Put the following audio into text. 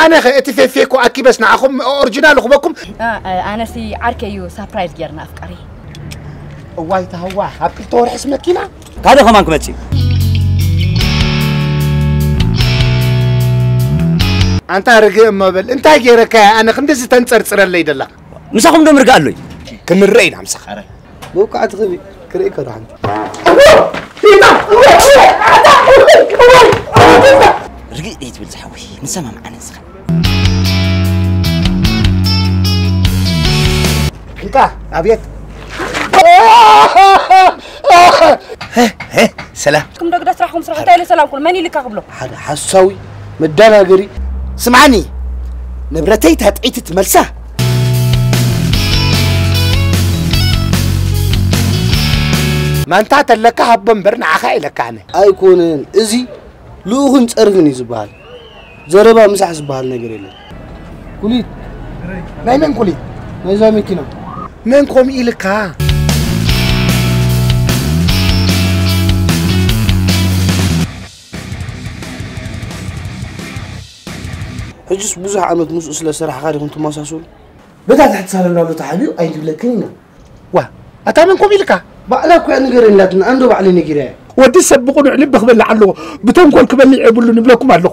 أنا خي فيكو أكيد بس نعخم أورجينال خبكم أنا سي عركيو سابرايز جرنا أفكاري واي تهوا حبي تور حس مكينة هذا خمان كمتشي أنت رجع مبل أنت جيرك أنا خندس تنصر اللي يدلك مسخهم دم رجع له كن الرين عم سخره وقعت غبي كريك راح رجع إيد بالزحوي نسمع معنا نسخ أنت أبيت سلام كم دقدر تروحوا مسرح تايل سلام كل ماني اللي قبله هذا حساوي مدانا قري سمعني نبرتي تهتعيت تملسه ما انت تلك هبن برنا عخاي لك انا ايكونن ازي لوغن صرفني زبال زربا مسح زبال نغير يله كوليت ناي من كوليت ناي زاميكنا منكم إلكا حجس بزح عمت موس اسلا سرح غادي كنت ماساسول بدأ تحت سالنا له تعالوا أي جبل كلنا وا أتا منكم إلكا بقى كو نغير لاتن اندو بعلي نغير ودي سبقوا علم بخبل عنه بتنقل كبل يعبلوا نبلكم عنه